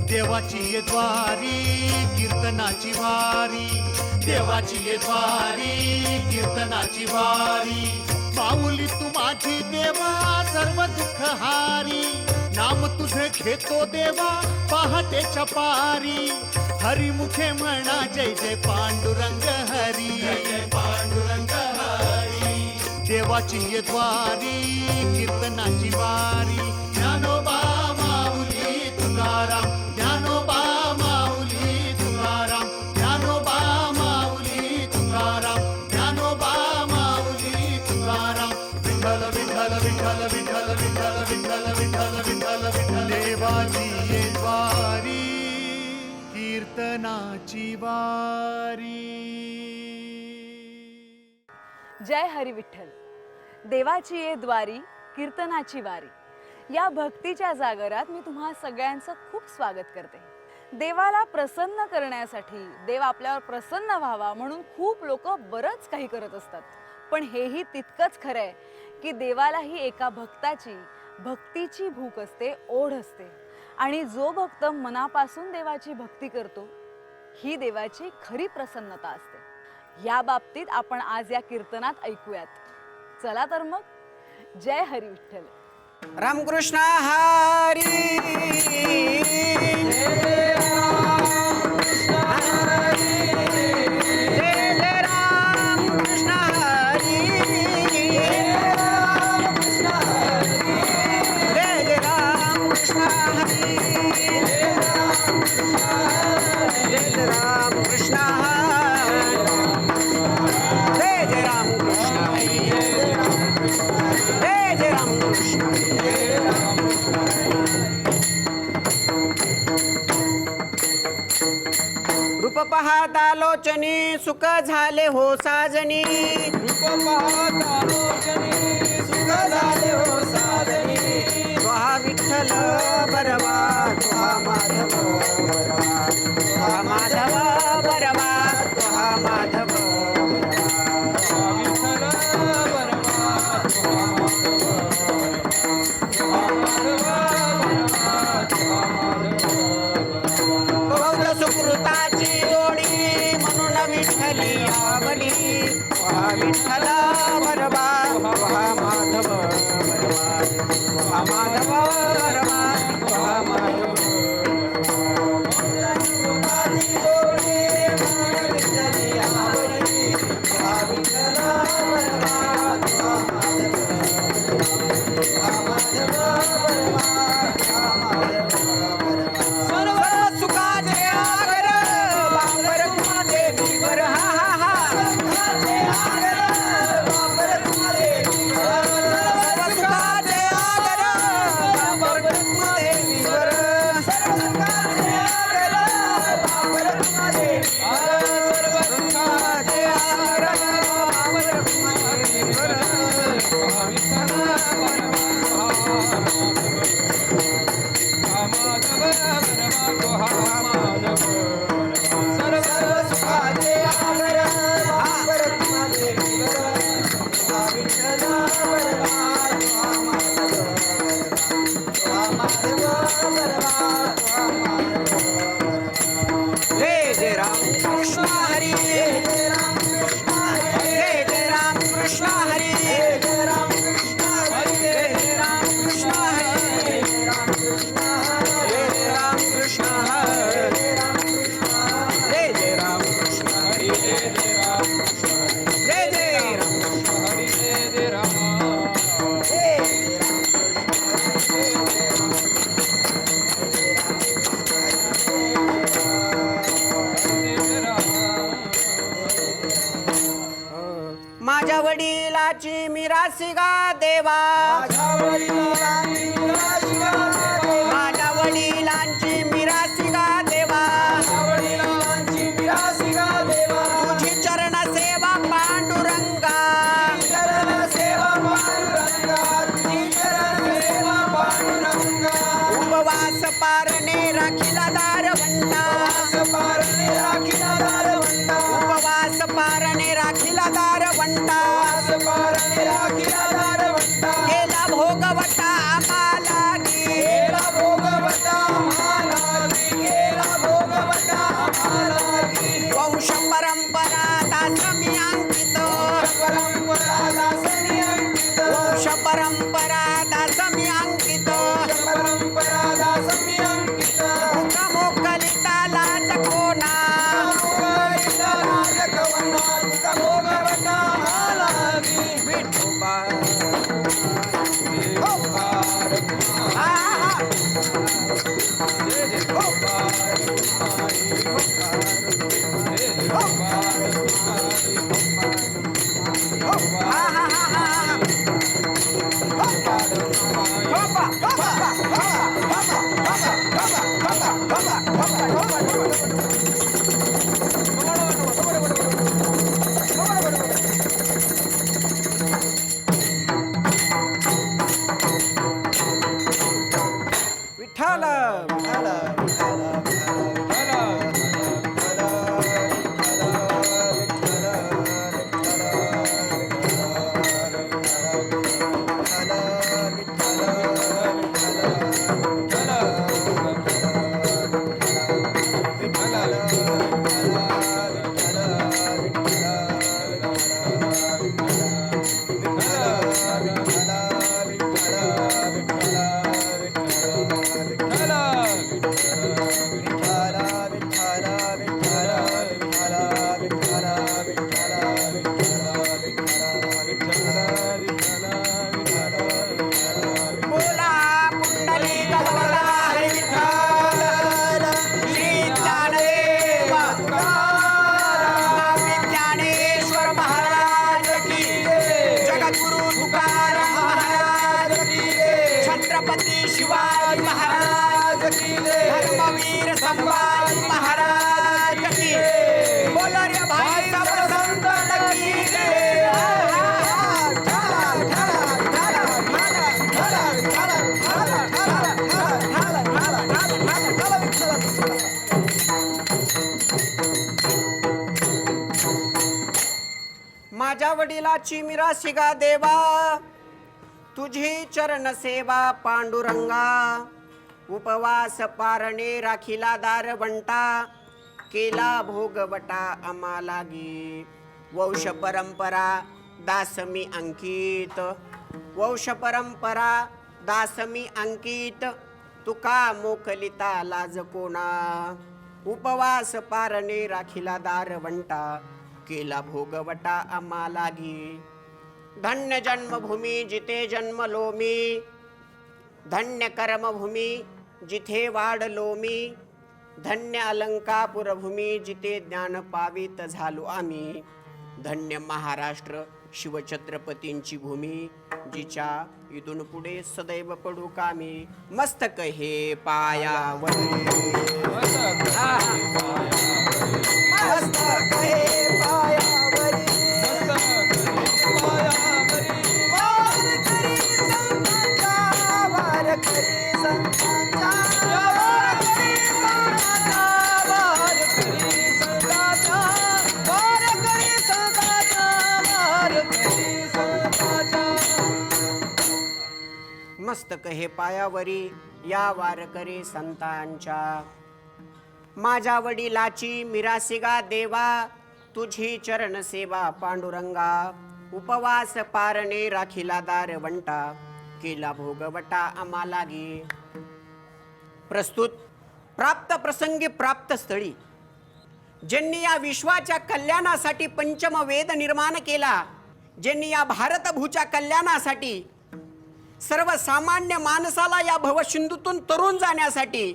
देवाची ये द्वारी कीर्तनाची वारी, देवाची ये द्वारी कीर्तनाची वारी. माऊली तू माझी देवा सर्व दुःख हारी, नाम तुझे घेतो देवा पहाटेच्या पारी. हरिमुखे म्हणा जय जय पांडुरंग हरी, जय पांडुरंग हरी. देवाची ये द्वारी कीर्तनाची वारी. ज्ञानोबा माऊली तुकाराम, ज्ञानोबा माऊली तुकाराम, ज्ञानोबा माऊली तुकाराम, ज्ञानोबा माऊली तुकाराम. विठ्ठल विठ्ठल विठ्ठल विठ्ठल विठ्ठल विठ्ठल विठ्ठल विठ्ठल विठ्ठल. देवाची ये द्वारी कीर्तनाची वारी. जय हरी विठ्ठल. देवाची ये द्वारी कीर्तनाची वारी या भक्तीच्या जागरात मी तुम्हा सगळ्यांचं खूप स्वागत करते. देवाला प्रसन्न करण्यासाठी, देव आपल्यावर प्रसन्न व्हावा म्हणून खूप लोक बरंच काही करत असतात. पण हेही तितकंच खरं आहे की देवालाही एका भक्तीची भूक असते, ओढ असते. आणि जो भक्त मनापासून देवाची भक्ती करतो ही देवाची खरी प्रसन्नता असते. या बाबतीत आपण आज या कीर्तनात ऐकूयात. चला तर मग, जय हरी विठ्ठल. रामकृष्ण हरी. जय जय रामकृष्ण हरी. जय जय रामकृष्ण हरी. जय जय रामकृष्ण हरी. जय जय रामकृष्ण हरी. जय जय रामकृष्ण. रूप पाहता लोचनी सुख झाले हो साजनी. रूप पाहता लोचनी सुख झाले हो साजनी. त्वा विठ्ठल बरवा, त्वा माधव बरवा, त्वा माधव बरवा, त्वा माधव सुकृताची जोडी म्हणून विठ्ठली आवली. त्वा विठ्ठल बरवा, त्वा माधव बरवा, त्वा माधव बरवा, त्वा माधव. सुकृताची जोडी म्हणून विठ्ठली आवली. त्वा विठ्ठल बरवा, त्वा माधव बरवा, त्वा माधव बरवा, त्वा माधव. सर्व सुखाचे आगर बापर तुम्हारे देवीवर. हा हा हा. सुखाचे आगर बापर तुम्हारे देवीवर. सर्व सुखाचे आगर बापर तुम्हारे देवीवर. सर्व सुखाचे आगर बापर तुम्हारे देवीवर. सर्व सुखाचे आगर बापर तुम्हारे देवीवर. जय जय रामकृष्ण हरी. जय रामकृष्ण हरी. जय जय रामकृष्ण हरी. जय रामकृष्ण हरी. जय रामकृष्ण हरी. जय रामकृष्ण हरी. जय रामकृष्ण हरी. जय जय रामकृष्ण हरी. जय जय रामकृष्ण हरी. जय जय रामकृष्ण हरी. जय जय राम. माझ्या वडिलाची मिरासी गा देवा. माझ्या वडिलांची मिरासी गा देवा. तुझी चरण सेवा पांडुरंगा. उपवास पारणे राखीला दारवंटा. उपवास पारणे राखीला दारवंटा. केला भोगवटा आम्हाला गी. विठ्ठल विठ्ठल शिवाजी महाराज की धर्मवीर संभाजी महाराज की बोलो रे भाई सब संत की माझ्या वडिलाची मिरासी गा देवा तुझी चरण सेवा पांडुरंगा उपवास पारणे राखीला दार बंटा केला भोगवटा आम्हालागी वंश परंपरा दासमी अंकित वंश परंपरा दासमी अंकित तुका मोकलिता लाज कोणा उपवास पारणे राखीला दार बंटा केला भोगवटा आम्हालागी धन्य जन्मभूमी जिथे जन्मलो मी धन्य कर्मभूमी जिथे वाढलो मी धन्य अलंकापुरभूमी जिथे ज्ञान पावित झालो आम्ही धन्य महाराष्ट्र शिवछत्रपतींची भूमी जिच्या इथून पुढे सदैव पडू कामी मस्तक हे पायावर मस्तक हे पायावर मस्तक हे पायावरी या वारकरी संतांच्या माझ्या वडिलाची मिरासिगा देवा तुझी चरण सेवा पांडुरंगा उपवास पारणे राखीला दार वंटा केला भोगवटा आम्हालागी प्रस्तुत प्राप्त प्रसंगी प्राप्त स्थळी ज्यांनी या विश्वाच्या कल्याणासाठी पंचम वेद निर्माण केला ज्यांनी या भारतभूच्या कल्याणासाठी सर्वसामान्य माणसाला या भवसिंधूतून तरुण जाण्यासाठी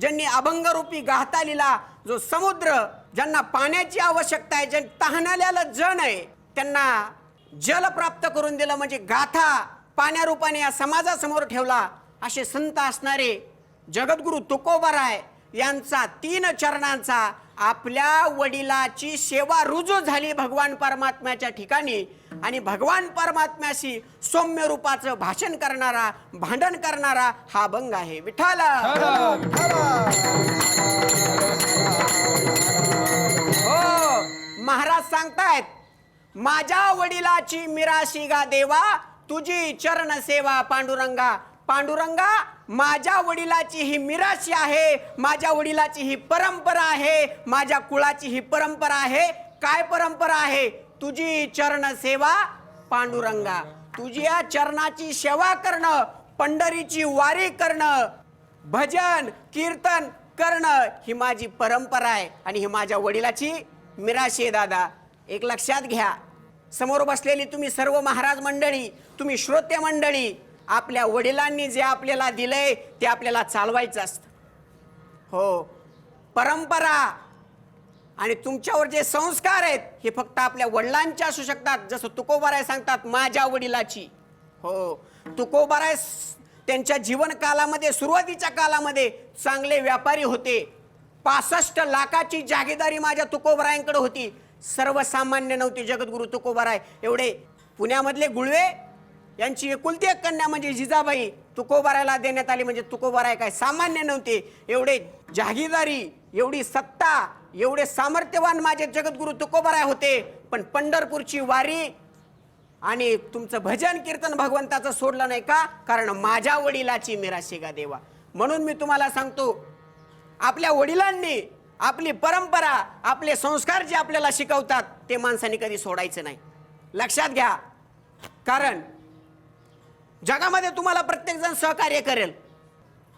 ज्यांनी अभंगरूपी गाथा लिहिला जो समुद्र ज्यांना पाण्याची आवश्यकता आहे ज्या तहानलेला जण आहे त्यांना जल प्राप्त करून दिलं म्हणजे गाथा पाण्यारूपाने या समाजासमोर ठेवला असे संत असणारे जगद्गुरु तुकोबाराय यांचा 3 चरणांचा आपल्या वडिलाची सेवा रुजू झाली भगवान परमात्म्याच्या ठिकाणी आणि भगवान परमात्म्याशी सौम्य रूपाचं भाषण करणारा भांडण करणारा हा अभंग आहे विठ्ठल हो महाराज सांगतायत माझ्या वडिलाची मिराशी गा देवा तुझी चरण सेवा पांडुरंगा पांडुरंगा माझ्या वडिलाची ही मिराशी आहे माझ्या वडिलाची ही परंपरा आहे माझ्या कुळाची ही परंपरा आहे काय परंपरा आहे तुझी चरण सेवा पांडुरंगा तुझी या चरणाची सेवा करणं पंढरीची वारी करणं भजन कीर्तन करणं ही माझी परंपरा आहे आणि ही माझ्या वडिलाची मिराशी आहे दादा एक लक्षात घ्या समोर बसलेली तुम्ही सर्व महाराज मंडळी तुम्ही श्रोते मंडळी आपल्या वडिलांनी जे आपल्याला दिलंय ते आपल्याला चालवायचं असतं हो परंपरा आणि तुमच्यावर जे संस्कार आहेत हे फक्त आपल्या वडिलांचे असू शकतात जसं तुकोबाराय सांगतात माझ्या वडिलाची हो तुकोबाराय त्यांच्या जीवन कालामध्ये सुरुवातीच्या कालामध्ये चांगले व्यापारी होते 65 लाखाची जागीरदारी माझ्या तुकोबारायांकडे होती सर्वसामान्य नव्हती जगद्गुरु तुकोबाराय एवढे पुण्यामधले गुळवे यांची एकुलती एक कन्या म्हणजे जिजाबाई तुकोबारायला देण्यात आली. म्हणजे तुकोबाराय काय सामान्य नव्हते, एवढे जहागीरदारी, एवढी सत्ता, एवढे सामर्थ्यवान माझे जगद्गुरु तुकोबाराय होते. पण पंढरपूरची वारी आणि तुमचं भजन कीर्तन भगवंताचं सोडलं नाही का? कारण माझ्या वडिलाची मिराशी गा देवा. म्हणून मी तुम्हाला सांगतो, आपल्या वडिलांनी आपली परंपरा, आपले संस्कार जे आपल्याला शिकवतात ते माणसाने कधी सोडायचं नाही. लक्षात घ्या. कारण जगामध्ये तुम्हाला प्रत्येक जण सहकार्य करेल,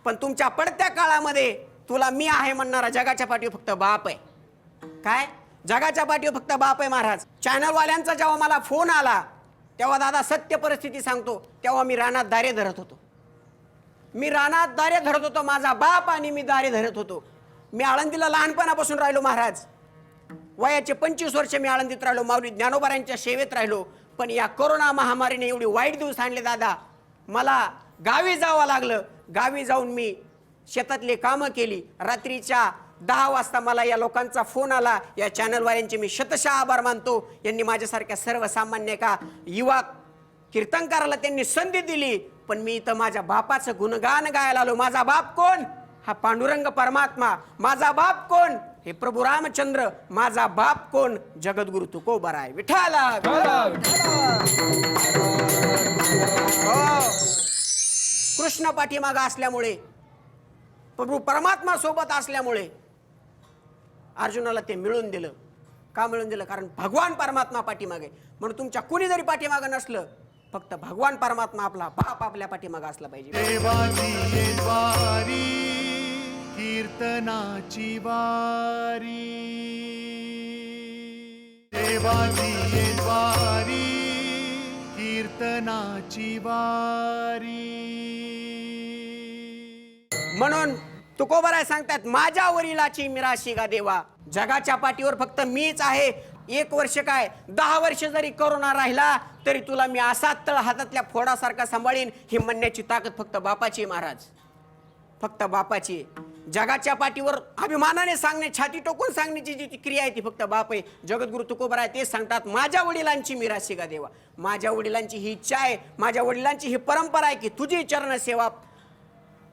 पण तुमच्या पडत्या काळामध्ये तुला मी आहे म्हणणारा जगाच्या पाठीवर फक्त बाप आहे. काय? जगाच्या पाठीवर फक्त बाप आहे महाराज. चॅनलवाल्यांचा जेव्हा मला फोन आला तेव्हा दादा सत्य परिस्थिती सांगतो, तेव्हा मी रानात दारे धरत होतो. माझा बाप आणि मी दारे धरत होतो. मी आळंदीला लहानपणापासून राहिलो महाराज. वयाचे 25 वर्ष मी आळंदीत राहिलो, माऊली ज्ञानोबारांच्या सेवेत राहिलो. पण या कोरोना महामारीने एवढी वाईट दिवस आणले दादा, मला गावी जावं लागलं. गावी जाऊन मी शेतातले कामं केली. रात्रीच्या 10 वाजता मला या लोकांचा फोन आला. या चॅनलवाल्यांचे मी शतशः आभार मानतो. यांनी माझ्यासारख्या सर्वसामान्य का युवा कीर्तनकाराला त्यांनी संधी दिली. पण मी इथं माझ्या बापाचं गुणगान गायला आलो. माझा बाप कोण? हा पांडुरंग परमात्मा. माझा बाप कोण? हे प्रभू रामचंद्र. माझा बाप कोण? जगद्गुरु तुकोबाराय विठ्ठला. कृष्ण पाठीमागा असल्यामुळे, प्रभू परमात्मा सोबत असल्यामुळे अर्जुनाला ते मिळून दिलं. का मिळून दिलं? कारण भगवान परमात्मा पाठीमागे. म्हणून तुमच्या कुणी जरी पाठीमागं नसलं, फक्त भगवान परमात्मा आपला बाप आपल्या पाठीमागं असला पाहिजे. देवाची ये द्वारी कीर्तनाची वारी, देवाची ये द्वारी कीर्तनाची वारी. म्हणून तुकोबाराय सांगतात, माझ्या वडिलाची मिराशी गा देवा. जगाच्या पाठीवर फक्त मीच आहे. 1 वर्ष काय 10 वर्ष जरी कोरोना राहिला तरी तुला मी असा तळ हातातल्या फोडासारखा सांभाळीन. ही म्हणण्याची ताकद फक्त बापाची महाराज, फक्त बापाची. जगाच्या पाठीवर अभिमानाने सांगणे, छाती टोकून सांगण्याची जी क्रिया आहे ती फक्त बाप आहे. जगद्गुरु तुकोबाराय तेच सांगतात, माझ्या वडिलांची मिराशी गा देवा. माझ्या वडिलांची ही इच्छा आहे, माझ्या वडिलांची ही परंपरा आहे की तुझी चरण सेवा.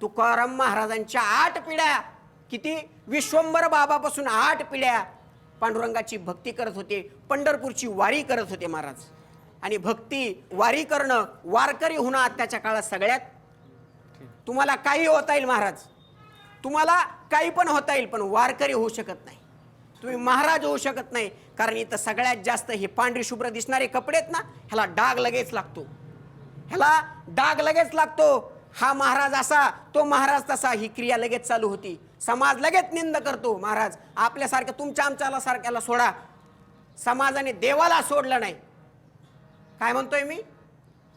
तुकाराम महाराजांच्या 8 पिढ्या, किती? विश्वंभर बाबापासून 8 पिढ्या पांडुरंगाची भक्ती करत होते, पंढरपूरची वारी करत होते महाराज. आणि भक्ती वारी करणं, वारकरी होणं आत्ताच्या काळात सगळ्यात. तुम्हाला काही होता येईल महाराज, तुम्हाला काही पण होता येईल, पण वारकरी होऊ शकत नाही, तुम्ही महाराज होऊ शकत नाही. कारण इथं सगळ्यात जास्त हे पांढरी शुभ्र दिसणारे कपडे आहेत ना, ह्याला डाग लगेच लागतो, ह्याला डाग लगेच लागतो. हा महाराज असा, तो महाराज तसा, ही क्रिया लगेच चालू होती. समाज लगेच निंद करतो. महाराज आपल्यासारख्या तुमच्या आमच्याला सारख्याला सोडा, समाजाने देवाला सोडलं नाही. काय म्हणतोय मी?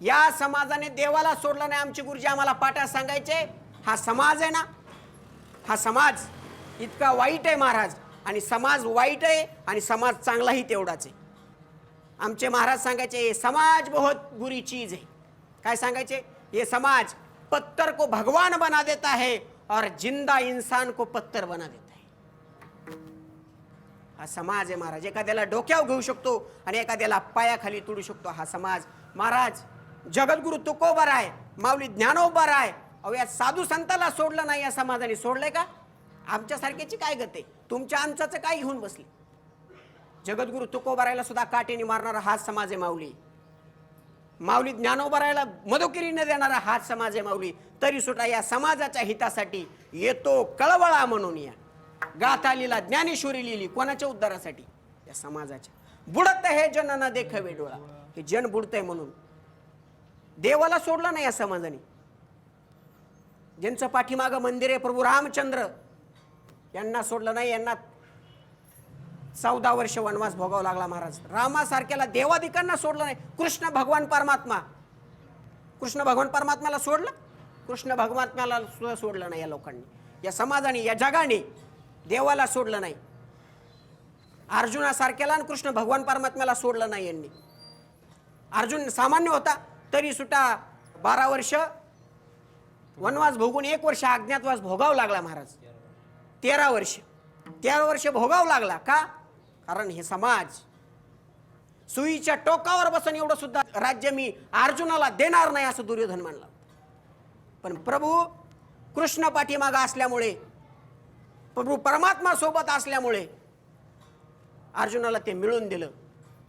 या समाजाने देवाला सोडलं नाही. आमचे गुरुजी आम्हाला पाठात सांगायचे, हा समाज आहे ना, हा समाज इतका वाईट आहे महाराज. आणि समाज वाईट आहे आणि समाज चांगलाही तेवढाच आहे. आमचे महाराज सांगायचे, समाज बहुत बुरी चीज है. काय सांगायचे? ये समाज पत्थर को भगवान बना देता है और जिंदा इंसान को पत्थर बना देता है. हा समाज आहे महाराज. एखाद्याला डोक्यावर घेऊ शकतो आणि एखाद्याला पायाखाली तोडू शकतो हा समाज. महाराज जगद्गुरु तुकोबाराय, माऊली ज्ञानोबाराय, अहो या साधू संताला सोडलं नाही, या समाजाने सोडलंय का? आमच्यासारख्याची काय गत आहे? तुमच्या आमच्याचं काय घेऊन बसले? जगद्गुरु तुकोबारायला सुद्धा काटेने मारणारा हाच समाज आहे माऊली. माऊली ज्ञानोबारायला मधुकिरीने देणारा हाच समाज आहे माऊली. तरी सुद्धा या समाजाच्या हितासाठी येतो कळवळा म्हणून या गाथा लिहिला, ज्ञानेश्वरी लिहिली. कोणाच्या उद्धारासाठी? या समाजाच्या. बुडत हे जन न देखवे डोळा. हे जन बुडतंय म्हणून देवाला सोडलं नाही या समाजाने. ज्यांचं पाठीमागं मंदिर आहे प्रभू रामचंद्र, यांना सोडलं नाही. यांना 14 वर्ष वनवास भोगावा लागला महाराज. रामासारख्याला देवादिकांना सोडलं नाही. कृष्ण भगवान परमात्मा, कृष्ण भगवान परमात्म्याला सोडलं? कृष्ण भगवात्म्याला सुद्धा सोडलं नाही या लोकांनी, या समाजाने, या जगाने देवाला सोडलं नाही. अर्जुनासारख्याला आणि कृष्ण भगवान परमात्म्याला सोडलं नाही यांनी. अर्जुन सामान्य होता तरी सुद्धा 12 वर्ष वनवास भोगून 1 वर्ष अज्ञातवास भोगावं लागला महाराज. 13 वर्ष भोगावं लागला. का? कारण हे समाज सुईच्या टोकावर बसून एवढं सुद्धा राज्य मी अर्जुनाला देणार नाही असं दुर्योधन म्हणला. पण प्रभू कृष्ण पाठीमागा असल्यामुळे, प्रभू परमात्मा सोबत असल्यामुळे अर्जुनाला ते मिळून दिलं.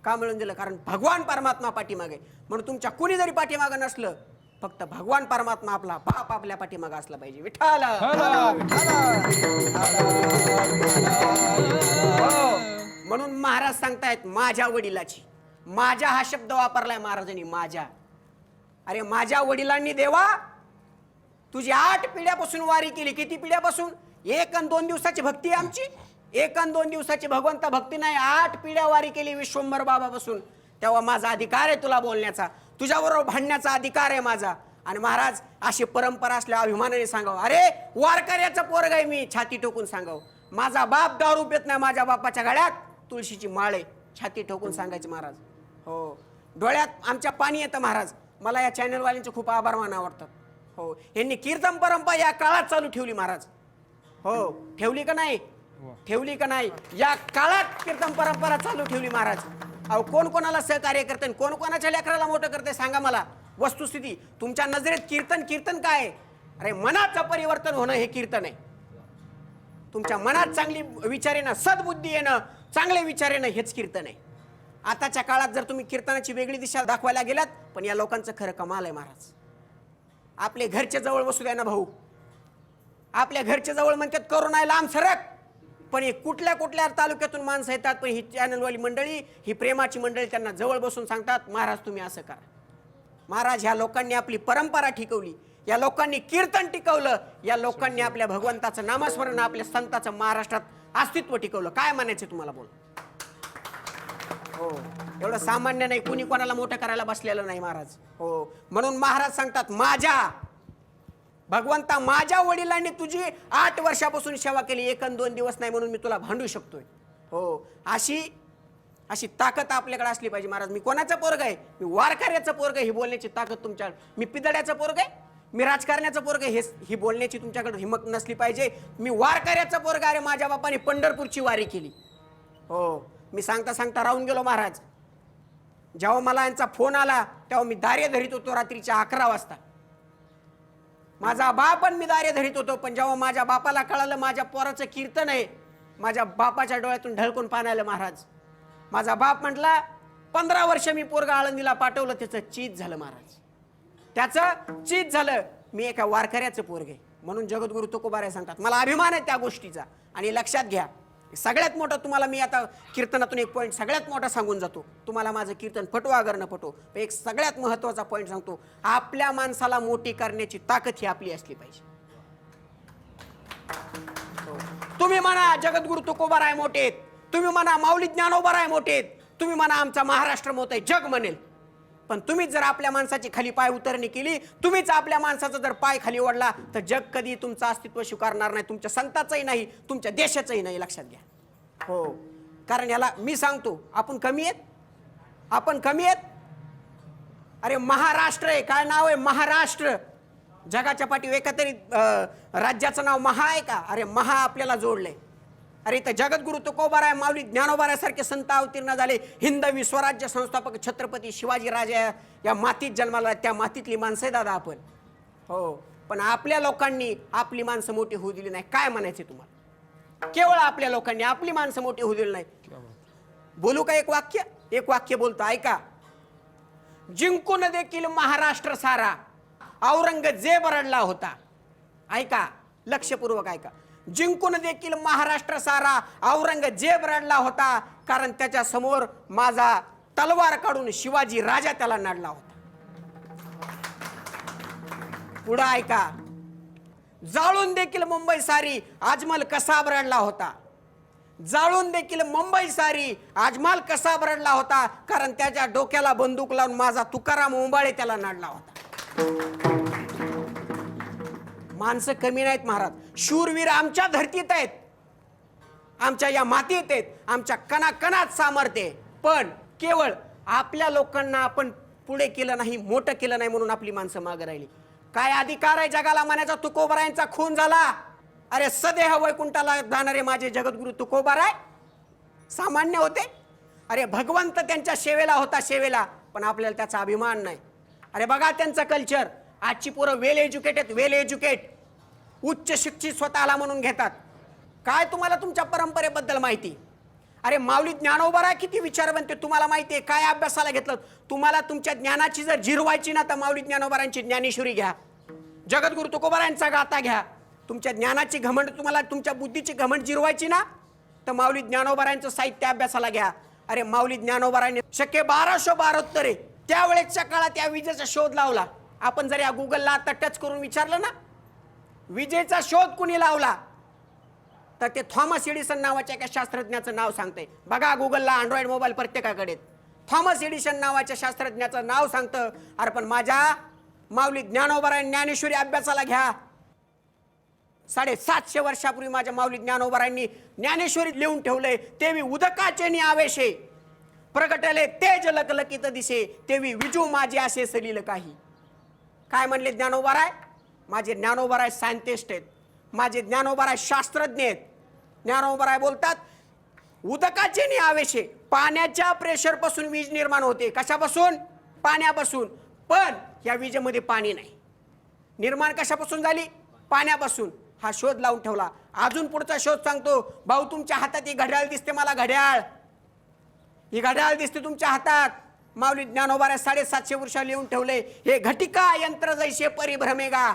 का मिळून दिलं? कारण भगवान परमात्मा पाठीमागे. म्हणून तुमच्या कुणी जरी पाठीमागं नसलं, फक्त भगवान परमात्मा आपला बाप आपल्या पाठीमागं असला पाहिजे. विठ्ठल. म्हणून महाराज सांगतायत माझ्या वडिलाची. माझ्या हा शब्द वापरलाय महाराजांनी, माझ्या. अरे माझ्या वडिलांनी देवा तुझी 8 पिढ्यापासून वारी केली. किती पिढ्यापासून? 1 आणि 2 दिवसाची भक्ती आहे आमची. 1 आणि 2 दिवसाची भगवंता भक्ती नाही, 8 पिढ्या वारी केली विश्वंभर बाबापासून. तेव्हा माझा अधिकार आहे तुला बोलण्याचा, तुझ्याबरोबर भांडण्याचा अधिकार आहे माझा. आणि महाराज अशी परंपरा असल्या अभिमानाने सांगावं, अरे वारकऱ्याचं पोरग आहे मी, छाती ठोकून सांगावं. माझा बाप दारू पित नाही, माझ्या बापाच्या गळ्यात तुळशीची माळ आहे, छाती ठोकून सांगायचे महाराज. हो, डोळ्यात आमच्या पाणी येतं महाराज. मला या चॅनलवाल्यांचे खूप आभार मानावं वाटतात. हो, यांनी कीर्तन परंपरा या काळात चालू ठेवली महाराज. हो, ठेवली का नाही? ठेवली का नाही? या काळात कीर्तन परंपरा चालू ठेवली महाराज. अहो, कोण कोणाला सहकार्य करते, कोण कोणाच्या लेकराला मोठं करते सांगा मला. वस्तुस्थिती तुमच्या नजरेत कीर्तन कीर्तन काय आहे? अरे मनाचं परिवर्तन होणं हे कीर्तन आहे. तुमच्या मनात चांगली विचार येणं, सद्बुद्धी येणं, चांगले विचार येणं हेच कीर्तन आहे. आताच्या काळात जर तुम्ही कीर्तनाची वेगळी दिशा दाखवायला गेलात, पण या लोकांचं खरं कमाल आहे महाराज. आपले घरच्या जवळ बसू द्या ना भाऊ, आपल्या घरच्या जवळ म्हणतात करू नाही लांब सरक. पण हे कुठल्या कुठल्या तालुक्यातून माणसं येतात, पण ही चॅनलवाली मंडळी, ही प्रेमाची मंडळी त्यांना जवळ बसून सांगतात महाराज तुम्ही असं करा. महाराज ह्या लोकांनी आपली परंपरा टिकवली, या लोकांनी कीर्तन टिकवलं, या लोकांनी आपल्या भगवंताचं नामस्मरण, आपल्या संताचं महाराष्ट्रात अस्तित्व टिकवलं. काय म्हणायचं तुम्हाला? बोल. हो, एवढं सामान्य नाही, कुणी कोणाला मोठं करायला बसलेलं नाही महाराज. हो, म्हणून महाराज सांगतात माझ्या भगवंता, माझ्या वडिलांनी तुझी 8 वर्षापासून सेवा केली, 1 आणि 2 दिवस नाही, म्हणून मी तुला भांडू शकतोय. हो, अशी ताकद आपल्याकडे असली पाहिजे महाराज. मी कोणाचं पोरग आहे? मी वारकऱ्याचं पोरग आहे, ही बोलण्याची ताकद तुमच्या. मी पिदड्याचं पोरग आहे, मी राजकारण्याचं पोरग आहे, ही बोलण्याची तुमच्याकडे हिंमत नसली पाहिजे. मी वारकऱ्याचं पोरग. अरे माझ्या बापाने पंढरपूरची वारी केली. हो, मी सांगता सांगता राहून गेलो महाराज. जेव्हा मला यांचा फोन आला तेव्हा मी दारे धरीत होतो रात्रीच्या 11 वाजता. माझा बाप आणि मी दारे धरीत होतो. पण जेव्हा माझ्या बापाला कळालं माझ्या पोराचं कीर्तन आहे, माझ्या बापाच्या डोळ्यातून ढळकून पाणी आलं महाराज. माझा बाप म्हटला 15 वर्ष मी पोरगा आळंदीला पाठवलं, त्याचं चीज झालं महाराज, त्याचं चीज झालं. मी एका वारकऱ्याचं पोरग आहे. म्हणून जगद्गुरु तुकोबाराय सांगतात, मला अभिमान आहे त्या गोष्टीचा. आणि लक्षात घ्या, सगळ्यात मोठं तुम्हाला मी आता कीर्तनातून एक पॉईंट सगळ्यात मोठा सांगून जातो. तुम्हाला माझं कीर्तन पटो अगर न पटो, एक सगळ्यात महत्वाचा पॉईंट सांगतो. आपल्या माणसाला मोठी करण्याची ताकद ही आपली असली पाहिजे. तुम्ही म्हणा जगद्गुरु तुकोबाराय मोठे आहेत, तुम्ही म्हणा माऊली ज्ञानोबाराय मोठे आहेत, तुम्ही म्हणा आमचा महाराष्ट्र मोठा आहे, जग म्हणेल. पण तुम्हीच जर आपल्या माणसाची खाली पाय उतरणी केली, तुम्हीच आपल्या माणसाचा जर पाय खाली ओढला, तर जग कधी तुमचं अस्तित्व स्वीकारणार नाही, तुमच्या संताचंही नाही, तुमच्या देशाचंही नाही. लक्षात घ्या. हो, कारण याला मी सांगतो, आपण कमी आहेत, आपण कमी आहेत. अरे महाराष्ट्र आहे, काय नाव आहे? महाराष्ट्र. जगाच्या पाठीवर एका तरी राज्याचं नाव महा आहे का? अरे महा आपल्याला जोडलंय. अरे इथं जगद्गुरु तुकोबाराय, माऊली ज्ञानोबाराय सारखे संत अवतीर्ण झाले. हिंदवी स्वराज्य संस्थापक छत्रपती शिवाजी राजा या मातीत जन्माला, त्या मातीतली माणसं आहे दादा आपण. हो, पण आपल्या लोकांनी आपली माणसं मोठी होऊ दिली नाही. काय म्हणायचे तुम्हाला? केवळ आपल्या लोकांनी आपली माणसं मोठी होऊ दिली नाही. बोलू का एक वाक्य? एक वाक्य बोलतो, ऐका. जिंकून देखील महाराष्ट्र सारा औरंगजेब रडला होता. ऐका, लक्षपूर्वक ऐका. जिंकून देखील महाराष्ट्र सारा औरंगजेब रडला होता, कारण त्याच्या समोर माझा तलवार काढून शिवाजी राजा त्याला नडला होता. पुढे ऐका. जाळून देखील मुंबई सारी अजमल कसाब रडला होता. जाळून देखील मुंबई सारी अजमल कसाब रडला होता, कारण त्याच्या डोक्याला बंदूक लावून माझा तुकाराम ओंबाळे त्याला नडला होता. माणसं कमी नाहीत महाराज. शूरवीर आमच्या धरतीत आहेत, आमच्या या मातीत आहेत, आमच्या कणाकणात सामर्थ्य. पण केवळ आपल्या लोकांना आपण पुढे केलं नाही, मोठं केलं नाही, म्हणून आपली माणसं मागे राहिली. काय अधिकार आहे जगाला म्हणायचा तुकोबारायांचा खून झाला? अरे सदेह वैकुंठाला जाणारे माझे जगद्गुरु तुकोबाराय सामान्य होते? अरे भगवंत त्यांच्या सेवेला होता, सेवेला, पण आपल्याला त्याचा अभिमान नाही. अरे बघा त्यांचं कल्चर. आजची पोरं वेल एज्युकेटेड, वेल एज्युकेट, उच्च शिक्षित स्वतःला म्हणून घेतात. काय तुम्हाला तुमच्या परंपरेबद्दल माहिती? अरे माऊली ज्ञानोबा किती विचारवंत तुम्हाला माहिती आहे? काय अभ्यासाला घेतलं? तुम्हाला तुमच्या ज्ञानाची जर जिरवायची ना तर माऊली ज्ञानोबारांची ज्ञानेश्वरी घ्या, जगद्गुरु तुकोबारांचा गाथा घ्या. तुमच्या ज्ञानाची घमंड, तुम्हाला तुमच्या बुद्धीची घमंड जिरवायची ना तर माऊली ज्ञानोबारांचं साहित्य अभ्यासाला घ्या. अरे माऊली ज्ञानोबारांनी शक्य 1272 त्यावेळेच्या काळात या विजेचा शोध लावला. आपण जर या गुगलला आता टच करून विचारलं ना विजेचा शोध कुणी लावला तर ते थॉमस एडिसन नावाच्या एका शास्त्रज्ञाचं नाव सांगते. बघा गुगलला, अँड्रॉइड मोबाईल प्रत्येकाकडे थॉमस एडिसन नावाच्या शास्त्रज्ञाचं नाव सांगतं. अरे पण माझ्या माऊली ज्ञानोबारांनी ज्ञानेश्वरी अभ्यासाला घ्या. 750 वर्षापूर्वी माझ्या माऊली ज्ञानोबारांनी ज्ञानेश्वरीत लिहून ठेवलंय. तेवी उदकाचे नि आवेशे प्रगटले तेज लकलकित दिसे, तेवी विजू माझे असे सलील काही. काय म्हणले ज्ञानोबाराय? माझे ज्ञानोबाराय सायंटिस्ट आहेत, माझे ज्ञानोबाराय शास्त्रज्ञ आहेत. ज्ञानोबाराय बोलतात उदकाचे नि आवेशे, पाण्याच्या प्रेशर पासून वीज निर्माण होते. कशापासून? पाण्यापासून. पण या विजेमध्ये पाणी नाही. निर्माण कशापासून झाली? पाण्यापासून. हा शोध लावून ठेवला. अजून पुढचा शोध सांगतो. भाऊ तुमच्या हातात ही घड्याळ दिसते मला, घड्याळ, ही घड्याळ दिसते तुमच्या हातात. माऊली ज्ञानोबाराय 750 वर्ष लिहून ठेवले. हे घटिका यंत्र जैसे परिभ्रमेगा.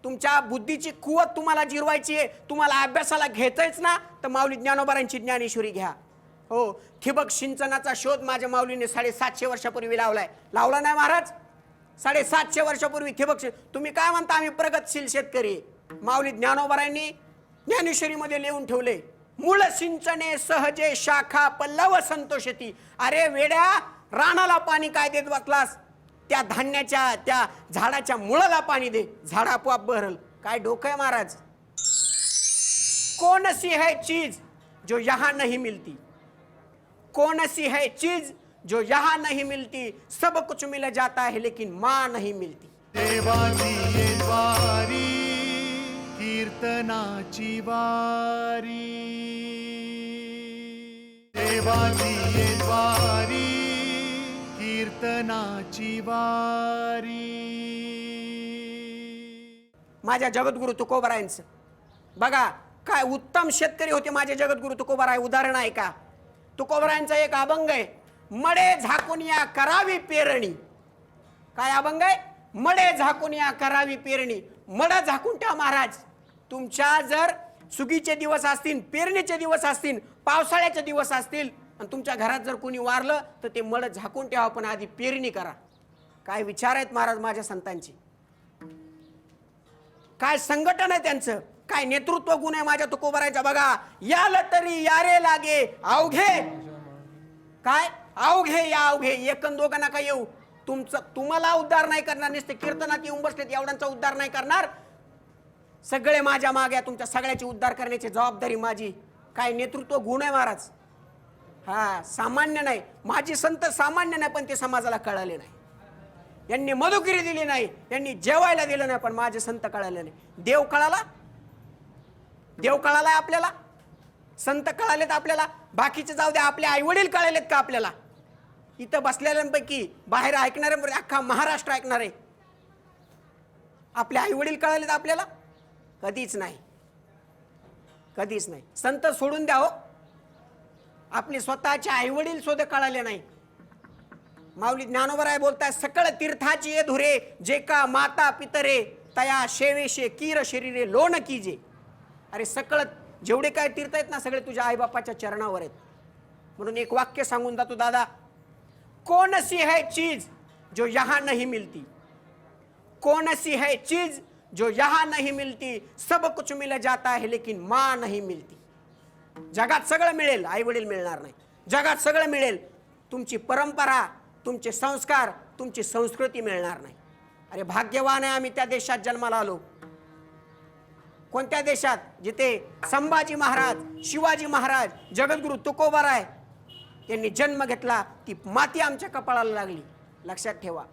तुमच्या बुद्धीची कुवत तुम्हाला जिरवायची आहे, तुम्हाला अभ्यासाला घ्यायचंच ना तर माऊली ज्ञानोबारांची ज्ञानेश्वरी घ्या. हो, ठिबक सिंचनाचा शोध माझ्या माऊलीने 750 वर्षापूर्वी लावलाय. लावला नाही महाराज? 750 वर्षापूर्वी ठिबक. तुम्ही काय म्हणता आम्ही प्रगतशील शेतकरी? माऊली ज्ञानोबारांनी ज्ञानेश्वरीमध्ये लिहून ठेवले मूळ सिंचने सहजे शाखा पल्लव संतोषती. अरे वेड्या, रानाला पाणी काय देत बसलास? त्या धान्याच्या, त्या झाडाच्या मुळाला पाणी दे, झाड आपोआप बहरल. काय डोकं आहे महाराज? कौन सी है चीज जो यहाँ नहीं मिलती, कौन सी है चीज जो यहाँ नहीं मिलती, सब कुछ मिल जाता है लेकिन माँ नहीं मिलती. देवाची ये द्वारी कीर्तनाची वारी, देवाची ये द्वारी कीर्तनाची वारी. माझ्या जगद्गुरु तुकोबारायांचं बघा काय उत्तम शेतकरी होते माझे जगद्गुरु तुकोबाराय. उदाहरण आहे का? तुकोबारायांचा एक अभंग आहे, मडे झाकून या करावी पेरणी. काय अभंग आहे? मडे झाकून या करावी पेरणी. मड झाकून ठेवा महाराज. तुमच्या जर सुगीचे दिवस असतील, पेरणीचे दिवस असतील, पावसाळ्याचे दिवस असतील आणि तुमच्या घरात जर कोणी वारलं तर ते मड झाकून ठेवा, पण आधी पेरणी करा. काय विचार आहेत महाराज माझ्या संतांची, काय संघटन आहे त्यांचं, काय नेतृत्व गुण आहे माझ्या तुकोबारायचा. बघा, याल तरी यारे लागे अवघे. काय अवघे? या अवघे एकन दोघं नका येऊ. तुम्हाला उद्धार नाही करणार, नुसते कीर्तनात येऊन बसलेत एवढ्यांचा उद्धार नाही करणार. सगळे माझ्या मागे, तुमच्या सगळ्याची उद्धार करण्याची जबाबदारी माझी. काय नेतृत्व गुण आहे महाराज. हा, सामान्य नाही. माझी संत सामान्य नाही, पण ते समाजाला कळाले नाही. यांनी मधुगिरी दिली नाही, यांनी जेवायला दिलं नाही, पण माझे संत कळाले नाही. देव कळाला? देव कळालाय आपल्याला? संत कळालेत आपल्याला? बाकीचे जाऊ द्या, आपले आई वडील कळालेत का आपल्याला? इथं बसलेल्यांपैकी बाहेर ऐकणारे अख्खा महाराष्ट्र ऐकणार आहे. आपले आई वडील कळालेत आपल्याला? कधीच नाही, कधीच नाही. संत सोडून द्या हो, आपले स्वतःचे आई वडील सुद्धा कळाले नाही. माऊली ज्ञानोबाराय बोलताय, सकळ तीर्थाची ये धुरे, जे का माता पितरे, तया शेवेशे कीर शरीरे लोण कीजे. अरे सकळ जेवढे काय तीर्थ आहेत ना, सगळे तुझ्या आईबापाच्या चरणावर आहेत. म्हणून एक वाक्य सांगून जातो दादा, कौन सी है चीज जो यहाँ नहीं मिलती, कौन सी है चीज जो यहाँ नहीं मिलती, सब कुछ मिल जाता है लेकिन माँ नहीं मिलती. जगात सगळं मिळेल, आई वडील मिळणार नाही. जगात सगळं मिळेल, तुमची परंपरा, तुमचे संस्कार, तुमची संस्कृती मिळणार नाही. अरे भाग्यवान आहे आम्ही त्या देशात जन्माला आलो. कोणत्या देशात? जिथे संभाजी महाराज, शिवाजी महाराज, जगद्गुरु तुकोबाराय यांनी जन्म घेतला. ती माती आमच्या कपाळाला लागली. लक्षात ठेवा,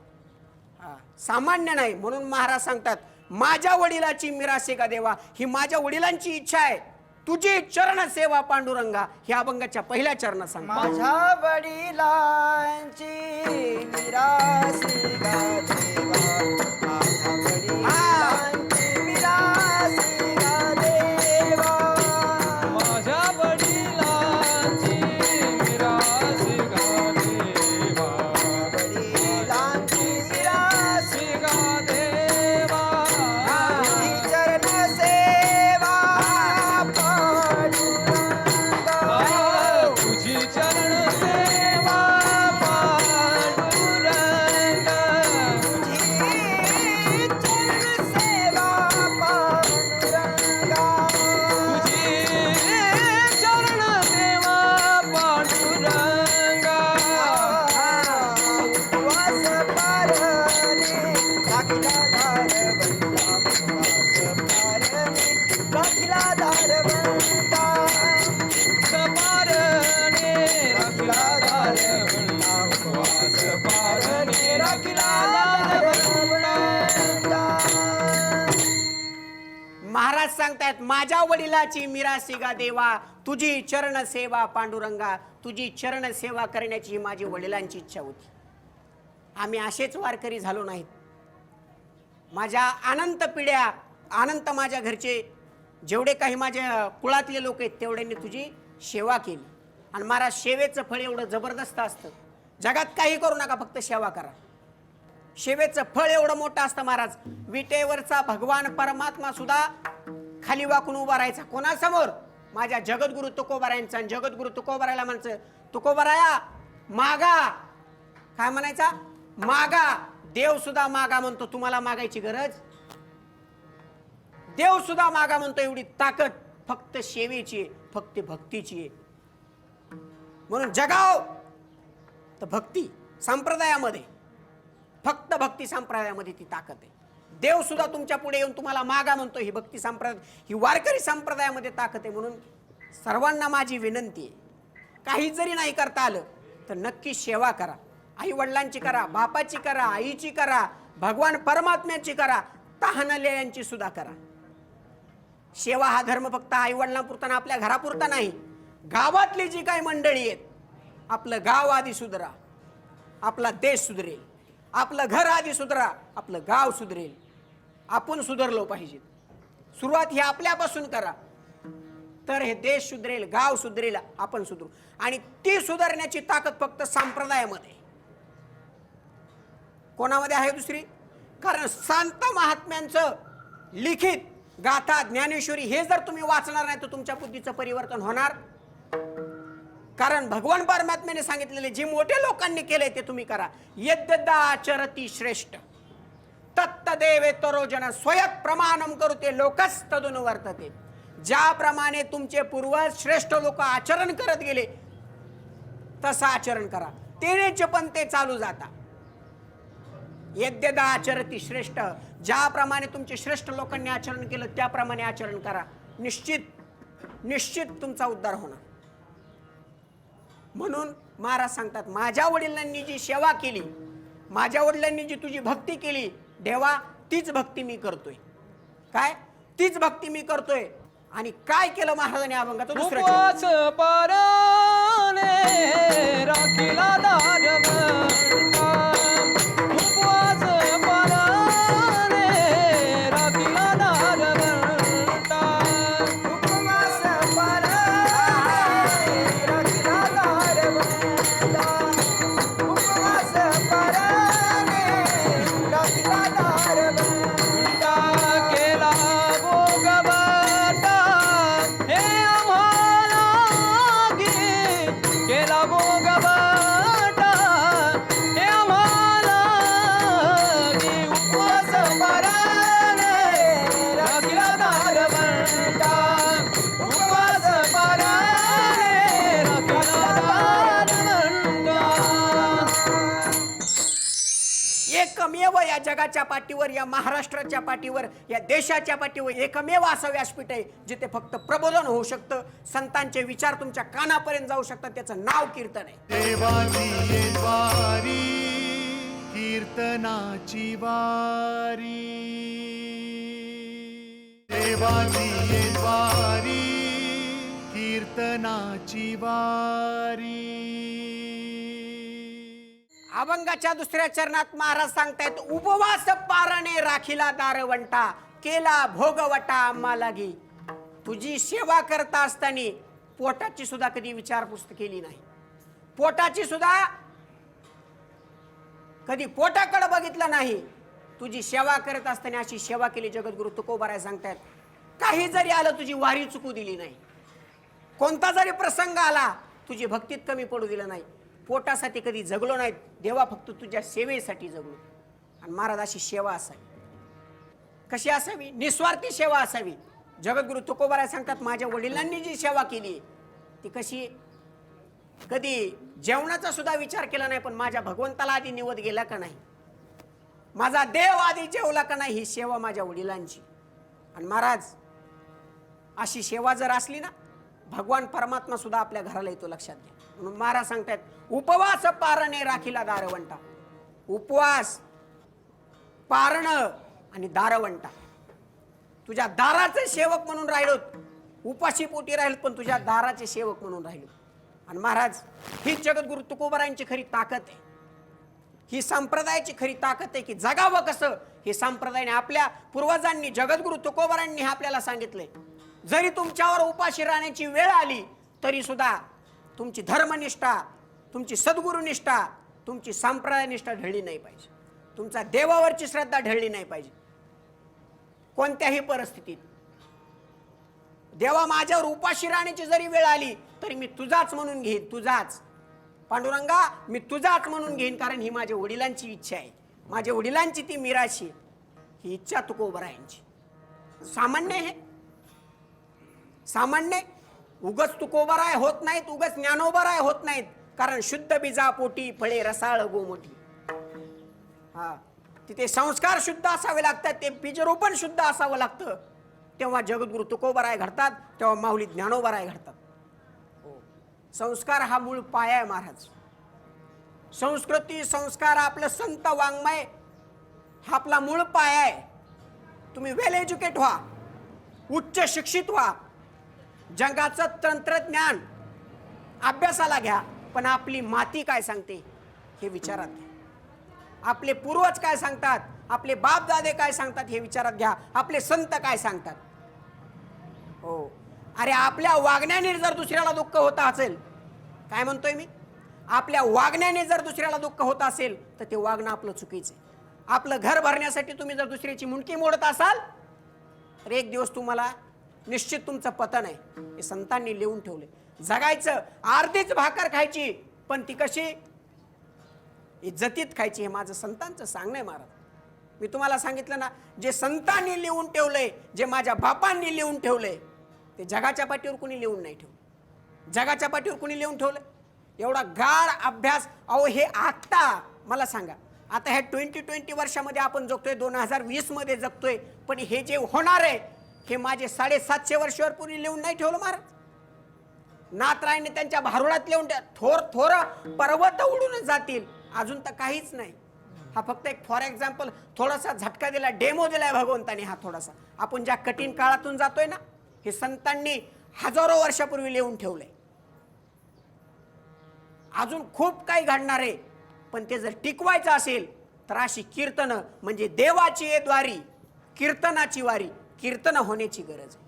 सामान्य नाही. म्हणून महाराज सांगतात, माझ्या वडिलाची मिरासे का देवा. ही माझ्या वडिलांची इच्छा आहे. तुझी चरण सेवा पांडुरंगा ह्या अभंगाच्या पहिल्या चरणात सांगतो. माझ्या वडिलांची मिरासी गा देवा, माझ्या वडिलांची मिरासी गा देवा, माझ्या वडिलांची मिरासी गा देवा, वडिलांची मिरासी गा देवा. तुझी चरण सेवा पांडुरंगा, तुझी चरण सेवा पांडुरंग, तुझी चरण सेवा पांडुरंगा, तुझी चरण सेवा पांडुरंगा. उपवास पारणे राखिला दारवंता, उपवास पारणे राखिला दारवंता, सपारणे राखिला दारवंता, उपवास पारणे राखिला दारवंता. महाराज सांगतायत माझ्या वडिलाची मिरासी गा देवा, तुझी चरण सेवा पांडुरंगा. तुझी चरण सेवा करण्याची ही माझी वडिलांची इच्छा होती. आम्ही असेच वारकरी झालो नाहीत. माझ्या अनंत पिढ्या, अनंत माझ्या घरचे जेवढे काही माझ्या कुळातले लोक आहेत तेवढ्यांनी तुझी सेवा केली. आणि महाराज सेवेचं फळ एवढं जबरदस्त असतं. जगात काही करू नका, फक्त सेवा करा. सेवेचं फळ एवढं मोठं असतं महाराज. विटेवरचा भगवान परमात्मा सुद्धा खाली वाकून उभा राहायचा. कोणासमोर? माझ्या जगद्गुरु तुकोबारायांचा. आणि जगद्गुरु तुकोबारायला म्हणायचं, तुकोबाराया मागा. काय म्हणायचा? मागा. देव सुद्धा मागा म्हणतो. तुम्हाला मागायची गरज? देव सुद्धा मागा म्हणतो. एवढी ताकद फक्त सेवेची आहे, फक्त भक्तीची आहे. म्हणून जगाव तर भक्ती संप्रदायामध्ये, फक्त भक्ती संप्रदायामध्ये ती ताकद आहे. देव सुद्धा तुमच्या पुढे येऊन तुम्हाला मागा म्हणतो. ही भक्ती संप्रदाय, ही वारकरी संप्रदायामध्ये ताकद आहे. म्हणून सर्वांना माझी विनंती आहे, काही जरी नाही करता आलं तर नक्की सेवा करा. आई वडिलांची करा, बापाची करा, आईची करा, भगवान परमात्म्याची करा, तहानलेल्यांची सुद्धा करा. सेवा हा धर्म फक्त आई वडिलांपुरता ना आपल्या घरापुरता नाही. गावातली जी काही मंडळी आहेत, आपलं गाव आधी सुधरा, आपला देश सुधरेल. आपलं घर आधी सुधरा, आपलं गाव सुधरेल. आपण सुधरलो पाहिजे. सुरुवात ही आपल्यापासून करा, तर हे देश सुधरेल, गाव सुधरेल, आपण सुधरू. आणि ती सुधारण्याची ताकद फक्त संप्रदायामध्ये. कोणामध्ये आहे दुसरी? कारण संत महात्म्यांचं लिखित गाथा, ज्ञानेश्वरी हे जर तुम्ही वाचणार नाही तर तुमच्या बुद्धीचं परिवर्तन होणार. कारण भगवान परमात्म्याने सांगितलेले जे मोठे लोकांनी केले ते तुम्ही करा. यद्यदा आचरती श्रेष्ठ तत्तदेवे तरोजन स्वयं प्रमाणम करुते लोकस तदुन वर्तते. ज्याप्रमाणे तुमचे पूर्वज श्रेष्ठ लोक आचरण करत गेले तसं आचरण करा. तेनेच पण ते चालू जाता. यद्यदा आचरती श्रेष्ठ, ज्याप्रमाणे तुमचे श्रेष्ठ लोकांनी आचरण केलं त्याप्रमाणे आचरण करा. निश्चित तुमचा उद्धार होणार. म्हणून महाराज सांगतात माझ्या वडिलांनी जी सेवा केली, माझ्या वडिलांनी जी तुझी भक्ती केली देवा, तीच भक्ती मी करतोय. काय? तीच भक्ती मी करतोय. आणि काय केलं महाराजांनी अभंगाचं दुसरं उपवास पारणे राखिला दारवंता, उपवास पारणे राखिला दारवंता, उपवास पारणे राखिला दारवंता, उपवास पारणे राखिला दारवंता, केला भोगवटा हे आम्हाला गे, केला भोगवटा हे आम्हाला गे. उपवास पारणे राखिला दारवंता, उपवास पारणे राखिला दारवंता. एकमेव या जगाच्या पाठीवर, या महाराष्ट्राच्या पाठीवर, या देशाच्या पाठीवर एकमेव असं व्यासपीठ आहे जिथे फक्त प्रबोधन होऊ शकतं, संतांचे विचार तुमच्या कानापर्यंत जाऊ शकतात. त्याचं नाव कीर्तन आहे. देवाची ये द्वारी कीर्तनाची वारी. देवाची ये द्वारी कीर्तनाची वारी. अभंगाच्या दुसऱ्या चरणात महाराज सांगतायत, उपवास पारणे राखीला दारवंटा, केला भोगवटा आम्हा लागी. तुझी सेवा करता असताना पोटाची सुद्धा कधी विचारपूस केली नाही. पोटाची सुद्धा कधी पोटाकडे बघितलं नाही. तुझी सेवा करत असताना अशी सेवा केली. जगद्गुरु तुकोबाराय सांगतायत, काही जरी आलं तुझी वारी चुकू दिली नाही. कोणता जरी प्रसंग आला तुझी भक्तीत कमी पडू दिलं नाही. पोटासाठी कधी जगलो नाही देवा, फक्त तुझ्या सेवेसाठी जगलो. आणि महाराज अशी सेवा असावी. कशी असावी? निस्वार्थी सेवा असावी. जगद्गुरु तुकोबाराय सांगतात, माझ्या वडिलांनी जी सेवा केली ती कशी? कधी जेवणाचा सुद्धा विचार केला नाही, पण माझ्या भगवंताला आधी निवद गेला का नाही, माझा देव आधी जेवला का नाही, ही सेवा माझ्या वडिलांची. आणि महाराज अशी सेवा जर असली ना, भगवान परमात्मा सुद्धा आपल्या घराला येतो, लक्षात घ्या. म्हणून महाराज सांगतात, उपवास पारणे राखीला दारवंटा. उपवास, पारण आणि दारवंटा. तुझ्या दाराचे सेवक म्हणून राहिलो, उपाशी पोटी राहिलो, पण तुझ्या दाराचे सेवक म्हणून राहिलो. आणि महाराज ही जगद्गुरु तुकोबारायांची खरी ताकद आहे. ही संप्रदायाची खरी ताकद आहे की जगावं कसं हे संप्रदायाने, आपल्या पूर्वजांनी, जगद्गुरु तुकोबारायांनी आपल्याला सांगितलंय. जरी तुमच्यावर उपाशी राहण्याची वेळ आली तरी सुद्धा तुमची धर्मनिष्ठा, तुमची सद्गुरुनिष्ठा, तुमची संप्रदायनिष्ठा ढळली नाही पाहिजे. तुमचा देवावरची श्रद्धा ढळली नाही पाहिजे कोणत्याही परिस्थितीत. देवा माझ्यावर उपाशी राहण्याची जरी वेळ आली तरी मी तुझाच म्हणून घेईन. तुझाच पांडुरंगा, मी तुझाच म्हणून घेईन, कारण ही माझ्या वडिलांची इच्छा आहे. माझ्या वडिलांची ती मिराशी, ही इच्छा तुकोबारायांची. सामान्य हे सामान्य. उगच तुकोबाराय होत नाहीत, उगच ज्ञानोबाराय होत नाहीत, कारण शुद्ध बीजा पोटी फळे रसाळ गोमोठी. हा, तिथे संस्कार शुद्ध असावे लागतात, ते बीजरोपण शुद्ध असावं लागतं. तेव्हा जगद्गुरु तुकोबाराय घडतात, तेव्हा माऊली ज्ञानोबाराय घडतात. संस्कार हा मूळ पाया आहे महाराज. संस्कृती, संस्कार, आपलं संत वाङ्मय हा आपला मूळ पाया आहे. तुम्ही वेल एज्युकेट व्हा, उच्च शिक्षित व्हा, जगाचं तंत्रज्ञान अभ्यासाला घ्या, पण आपली माती काय सांगते हे विचारात घ्या. आपले पूर्वज काय सांगतात, आपले बाप दादे काय सांगतात हे विचारात घ्या. आपले संत काय सांगतात. हो, अरे आपल्या वागण्याने जर दुसऱ्याला दुःख होत असेल, काय म्हणतोय मी, आपल्या वागण्याने जर दुसऱ्याला दुःख होत असेल तर ते वागणं आपलं चुकीचं आहे. आपलं घर भरण्यासाठी तुम्ही जर दुसऱ्याची मुंडकी मोडत असाल तर एक दिवस तुम्हाला निश्चित तुमचं पतन आहे. हे संतांनी लिहून ठेवले. जगायचं, अर्धीच भाकर खायची, पण ती कशी इज्जतीत खायची, हे माझं संतांचं सांगणं आहे महाराज. मी तुम्हाला सांगितलं ना, जे संतांनी लिहून ठेवलंय, जे माझ्या बापांनी लिहून ठेवलंय, ते जगाच्या पाठीवर कुणी लिहून नाही ठेवलं. जगाच्या पाठीवर कुणी लिहून ठेवलं? एवढा गाढ अभ्यास. अहो हे आत्ता मला सांगा, आता ह्या 2020 वर्षामध्ये आपण जगतोय, 2020 मध्ये जगतोय, पण हे जे होणार आहे हे माझे 750 वर्षावर पूर्वी लिहून नाही ठेवलं महाराज. नाथरायने त्यांच्या भारुडात लिहून थोर थोर पर्वत उडून जातील, अजून तर काहीच नाही. हा फक्त एक फॉर एक्झाम्पल थोडासा झटका दिला, डेमो दिलाय भगवंताने. हा थोडासा आपण ज्या कठीण काळातून जातोय ना, हे संतांनी हजारो वर्षापूर्वी लिहून ठेवलंय. अजून खूप काही घडणार आहे, पण ते जर टिकवायचं असेल तर अशी कीर्तनं, म्हणजे देवाची ये द्वारी, कीर्तनाची वारी, कीर्तन होण्याची गरज आहे.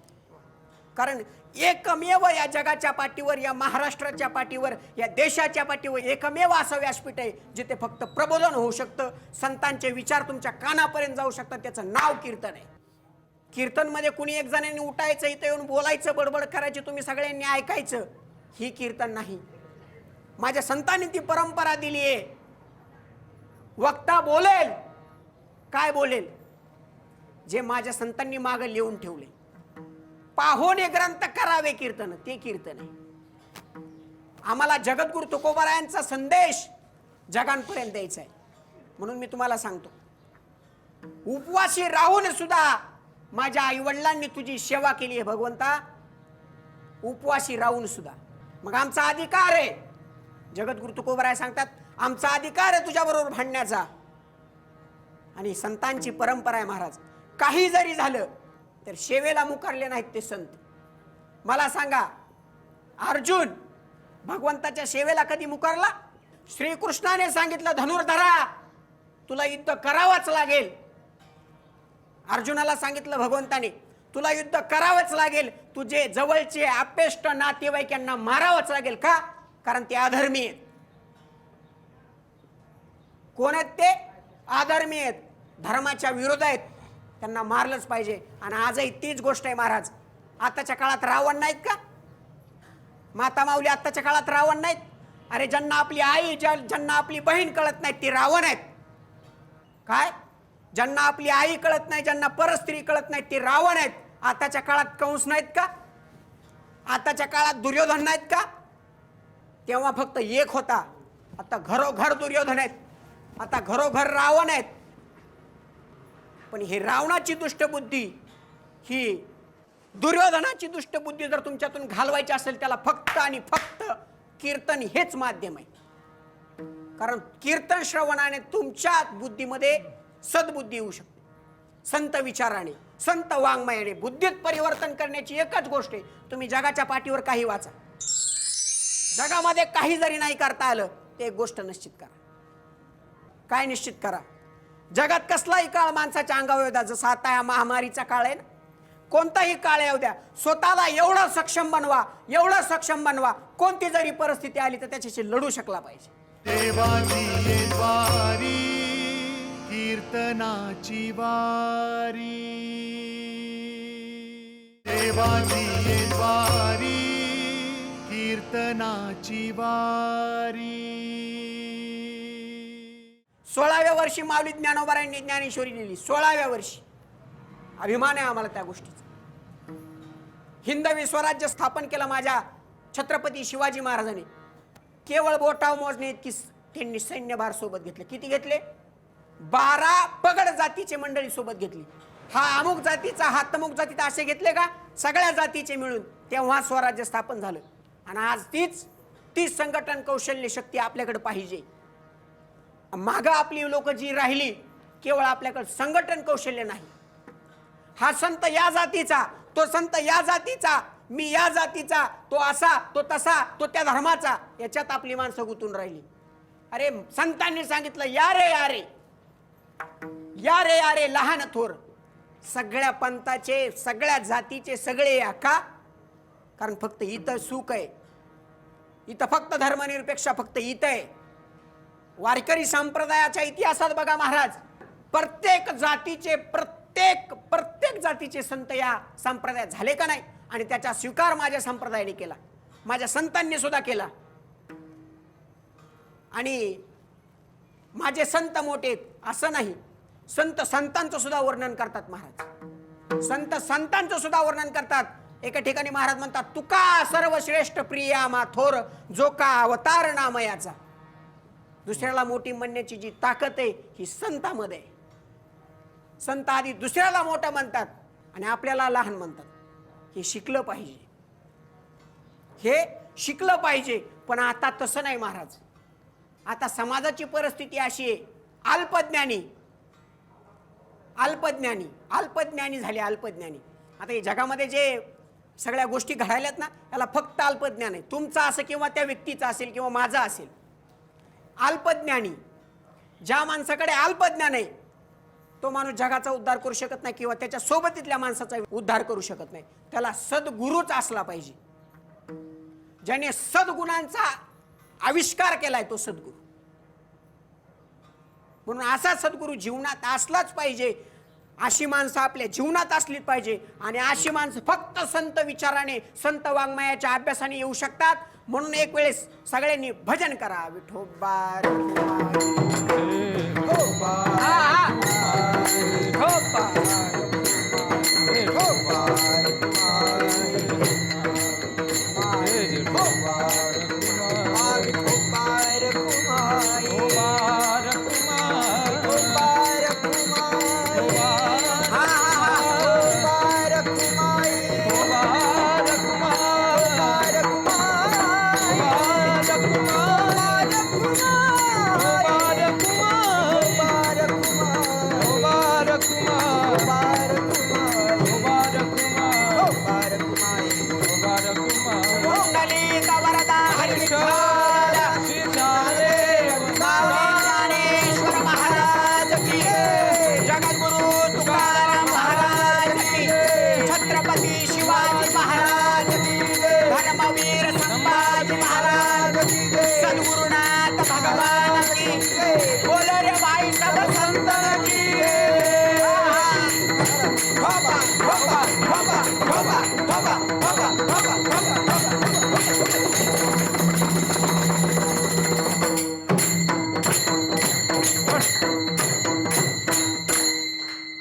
कारण एकमेव या जगाच्या पाठीवर, या महाराष्ट्राच्या पाठीवर, या देशाच्या पाठीवर एकमेव असं व्यासपीठ आहे जिथे फक्त प्रबोधन होऊ शकतं, संतांचे विचार तुमच्या कानापर्यंत जाऊ शकतात. त्याचं नाव कीर्तन आहे. कीर्तनमध्ये कुणी एक जणांनी उठायचं, इथं येऊन बोलायचं, बडबड करायची, तुम्ही सगळ्यांनी ऐकायचं, ही कीर्तन नाही. माझ्या संतांनी ती परंपरा दिली आहे. वक्ता बोलेल, काय बोलेल, जे माझ्या संतांनी मागे लिहून ठेवले. पाहोने ग्रंथ करावे कीर्तन, ते कीर्तन आहे. आम्हाला जगद्गुरु तुकोबारायांचा संदेश जगांपर्यंत द्यायचा आहे. म्हणून मी तुम्हाला सांगतो, उपवासी राहून सुद्धा माझ्या आईवडिलांनी तुझी सेवा केली आहे भगवंता. उपवासी राहून सुद्धा मग आमचा अधिकार आहे. जगद्गुरु तुकोबाराय सांगतात, आमचा अधिकार आहे तुझ्याबरोबर भांडण्याचा. आणि संतांची परंपरा आहे महाराज. काही जरी झालं तर सेवेला मुकारले नाहीत ते संत. मला सांगा, अर्जुन भगवंताच्या सेवेला कधी मुकारला? श्रीकृष्णाने सांगितलं धनुर्धरा तुला युद्ध करावंच लागेल. अर्जुनाला सांगितलं भगवंताने तुला युद्ध करावंच लागेल, तुझे जवळचे आपेष्ट नातेवाईकांना मारावंच लागेल. का? कारण ते अधर्मी आहेत. कोण आहेत ते? अधर्मी आहेत, धर्माच्या विरोध आहेत, त्यांना मारलंच पाहिजे. आणि आजही तीच गोष्ट आहे महाराज. आताच्या काळात रावण नाहीत का? माता माऊली आताच्या काळात रावण नाहीत? अरे ज्यांना आपली आई ज्यांना आपली बहीण कळत नाही ती रावण आहेत. काय? ज्यांना आपली आई कळत नाही, ज्यांना परस्त्री कळत नाही ती रावण आहेत. आताच्या काळात कंस नाहीत का? आताच्या काळात दुर्योधन नाहीत का? तेव्हा फक्त एक होता, आता घरोघर दुर्योधन आहेत, आता घरोघर रावण आहेत. पण ही रावणाची दुष्टबुद्धी, ही दुर्योधनाची दुष्टबुद्धी जर तुमच्यातून घालवायची असेल त्याला फक्त आणि फक्त कीर्तन हेच माध्यम आहे. कारण कीर्तन श्रवणाने तुमच्या बुद्धीमध्ये सद्बुद्धी येऊ शकते. संत विचाराने, संत वाङ्मयाने बुद्धीत परिवर्तन करण्याची एकच गोष्ट आहे, तुम्ही जगाच्या पाठीवर काही वाचा. जगामध्ये काही जरी नाही करता आलं ते एक गोष्ट निश्चित करा. काय निश्चित करा? जगात कसलाही काळ माणसाच्या अंगावर येऊ द्या, जसा आता या महामारीचा काळ आहे ना, कोणताही काळ येऊ द्या, स्वतःला एवढं सक्षम बनवा, एवढं सक्षम बनवा, कोणती जरी परिस्थिती आली तर त्याच्याशी लढू शकला पाहिजे. देवाची ये द्वारी कीर्तनाची वारी, देवाची ये द्वारी कीर्तनाची वारी. 16व्या वर्षी माऊली ज्ञानोबारायांनी ज्ञानेश्वरी लिहिली. 16व्या वर्षी. अभिमान आहे आम्हाला त्या गोष्टीचा. हिंदवी स्वराज्य स्थापन केलं माझ्या छत्रपती शिवाजी महाराजांनी. केवळ बोटाव मोजणे इतकी त्यांनी सैन्यभार सोबत घेतले. किती घेतले? 12 पगड जातीचे मंडळी सोबत घेतली. हा अमुक जातीचा, हा तमुक जातीचा असे घेतले का? सगळ्या जातीचे मिळून तेव्हा स्वराज्य स्थापन झालं. आणि आज तीच संघटन कौशल्य शक्ती आपल्याकडे पाहिजे. मागं आपली लोक जी राहिली, केवळ आपल्याकडे संघटन कौशल्य नाही. हा संत या जातीचा, तो संत या जातीचा, मी या जातीचा, तो असा, तो तसा, तो त्या धर्माचा, याच्यात आपली माणसं गुंतून राहिली. अरे संतांनी सांगितलं या रे या रे, या रे या रे, लहान थोर सगळ्या पंथाचे, सगळ्या जातीचे सगळे या. का? कारण फक्त इथं सुख आहे, इथं फक्त धर्मनिरपेक्ष फक्त इथं आहे. वारकरी संप्रदायाच्या इतिहासात बघा महाराज, प्रत्येक जातीचे प्रत्येक जातीचे संत या संप्रदायात झाले का नाही? आणि त्याचा स्वीकार माझ्या संप्रदायाने केला, माझ्या संतांनी सुद्धा केला. आणि माझे संत मोठे असं नाही, संत संतांचं सुद्धा वर्णन करतात महाराज. संत संतांचं सुद्धा वर्णन करतात. एका ठिकाणी महाराज म्हणतात, तुका सर्वश्रेष्ठ प्रिया मा थोर, जो का अवतार नामयाचा. दुसऱ्याला मोठी म्हणण्याची जी ताकद आहे ही संतामध्ये आहे. संत आधी दुसऱ्याला मोठं म्हणतात आणि आपल्याला लहान म्हणतात. हे शिकलं पाहिजे, हे शिकलं पाहिजे. पण आता तसं नाही महाराज. आता समाजाची परिस्थिती अशी आहे, अल्पज्ञानी झाले, अल्पज्ञानी. आता हे जगामध्ये जे सगळ्या गोष्टी घडायल्यात ना, त्याला फक्त अल्पज्ञान आहे. तुमचा असं किंवा त्या व्यक्तीचा असेल किंवा माझा असेल. अल्पज्ञानी, ज्या माणसाकडे अल्पज्ञान आहे तो माणूस जगाचा उद्धार करू शकत नाही किंवा त्याच्या सोबतीतल्या माणसाचा उद्धार करू शकत नाही. त्याला सद्गुरूच असला पाहिजे. ज्याने सद्गुणांचा आविष्कार केलाय तो सद्गुरू. म्हणून असा सद्गुरू जीवनात असलाच पाहिजे. अशी माणसं आपल्या जीवनात असलीच पाहिजे. आणि अशी माणसं फक्त संत विचाराने, संत वाङ्मयाच्या अभ्यासाने येऊ शकतात. म्हणून एक वेळेस सगळ्यांनी भजन करा. विठोबा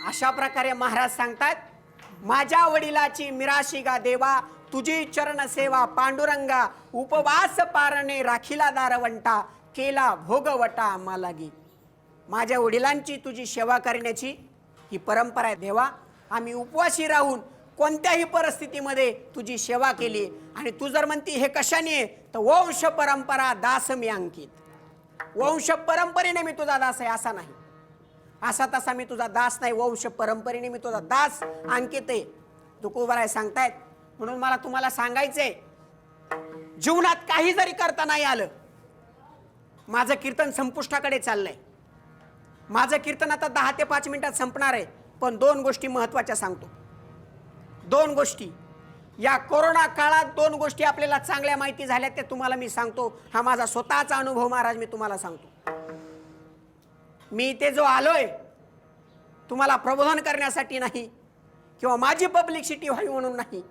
अशा प्रकारे महाराज सांगतात, माझ्या वडिलाची मिराशी गा देवा, तुझी चरण सेवा पांडुरंगा, उपवास पारणे राखीला दारवंटा, केला भोगवटा आम्हा लागी. माझ्या वडिलांची तुझी सेवा करण्याची ही परंपरा आहे देवा. आम्ही उपवासी राहून कोणत्याही परिस्थितीमध्ये तुझी सेवा केली. आणि तू जर म्हणती हे कशाने आहे, तर वंश परंपरा दास मी अंकित. वंश परंपरेने मी तुझा दास आहे असा नाही, असा तसा मी तुझा दास नाही, वंश परंपरेने मी तुझा दास अंकित आहे. तुकोबाराय सांगतायत. म्हणून मला तुम्हाला सांगायचंय, जीवनात काही जरी करता नाही आलं, माझं कीर्तन संपुष्टाकडे चाललंय. माझं कीर्तन आता 10 ते 5 मिनिटात संपणार आहे. पण 2 गोष्टी महत्वाच्या सांगतो. 2 गोष्टी या कोरोना काळात 2 गोष्टी आपल्याला चांगल्या माहिती झाल्या, ते तुम्हाला मी सांगतो. हा माझा स्वतःचा अनुभव महाराज मी तुम्हाला सांगतो. मी इथे जो आलोय तुम्हाला प्रबोधन करण्यासाठी नाही, किंवा माझी पब्लिसिटी व्हावी म्हणून नाही,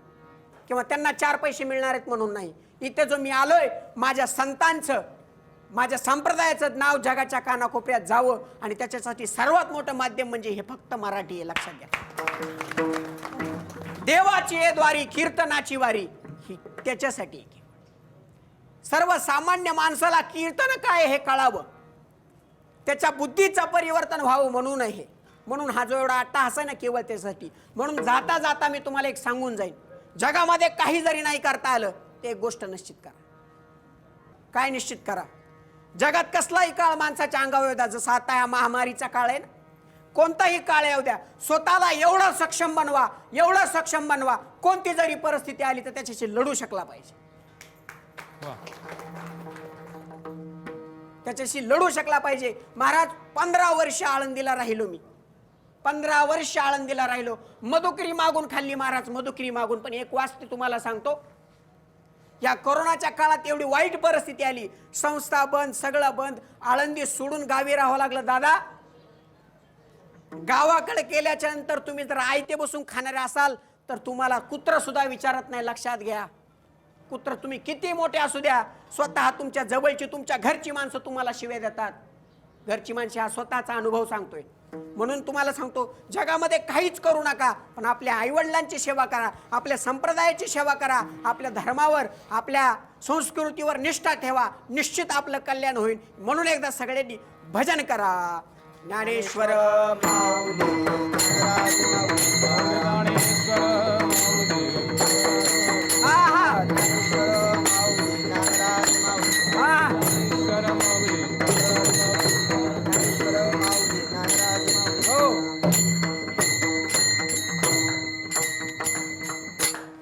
किंवा त्यांना 4 पैसे मिळणार आहेत म्हणून नाही. इथे जो मी आलोय, माझ्या संतांचं, माझ्या संप्रदायाचं नाव जगाच्या कानाकोपऱ्यात जावं. आणि त्याच्यासाठी सर्वात मोठं माध्यम म्हणजे हे फक्त मराठी आहे, लक्षात घ्या. देवाची आहे द्वारी, कीर्तनाची वारी, ही त्याच्यासाठी. सर्वसामान्य माणसाला कीर्तन काय हे कळावं, त्याच्या बुद्धीचं परिवर्तन व्हावं म्हणून आहे. म्हणून हा जो एवढा अट्टाहास आहे ना, केवळ त्यासाठी. म्हणून जाता जाता मी तुम्हाला एक सांगून जाईन, जगामध्ये काही जरी नाही करता आलं, ते एक गोष्ट निश्चित करा. काय निश्चित करा? जगात कसलाही काळ माणसाच्या अंगावर येऊ द्या, जसं आता या महामारीचा काळ आहे ना, कोणताही काळ येऊ द्या, स्वतःला एवढं सक्षम बनवा, एवढं सक्षम बनवा, कोणती जरी परिस्थिती आली तर त्याच्याशी लढू शकला पाहिजे. त्याच्याशी लढू शकला पाहिजे. महाराज 15 वर्ष आळंदीला राहिलो मी, 15 वर्ष आळंदीला राहिलो. मधुकरी मागून खाल्ली महाराज, मधुकरी मागून. पण एक वास्तू तुम्हाला सांगतो, या कोरोनाच्या काळात एवढी वाईट परिस्थिती आली, संस्था बंद, सगळं बंद, आळंदी सोडून गावी राहावं लागलं. दादा, गावाकडे केल्याच्या नंतर तुम्ही जर आयते बसून खाणारे असाल तर तुम्हाला कुत्र सुद्धा विचारत नाही, लक्षात घ्या. कुत्र तुम्ही किती मोठे असू द्या, स्वतः तुमच्या जवळची, तुमच्या घरची माणसं तुम्हाला शिव्या देतात. घरची माणसे, हा स्वतःचा अनुभव सांगतोय. म्हणून तुम्हाला सांगतो, जगामध्ये काहीच करू नका, पण आपल्या आईवडिलांची सेवा करा, आपल्या संप्रदायाची सेवा करा, आपल्या धर्मावर, आपल्या संस्कृतीवर निष्ठा ठेवा, निश्चित आपलं कल्याण होईल. म्हणून एकदा सगळ्यांनी भजन करा. ज्ञानेश्वर माऊली,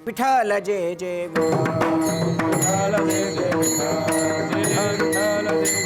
विठ्ठल जय जय विठ्ठल जय जय विठ्ठल जय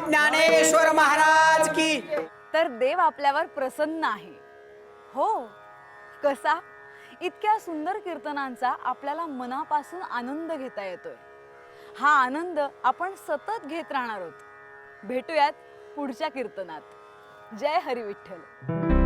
ज्ञानेश्वर महाराज की. तर देव आपल्यावर प्रसन्न आहे. हो, कसा? इतक्या सुंदर कीर्तनांचा आपल्याला मनापासून आनंद घेता येतोय. हा आनंद आपण सतत घेत राहणार आहोत. भेटूयात पुढच्या कीर्तनात. जय हरी विठ्ठल.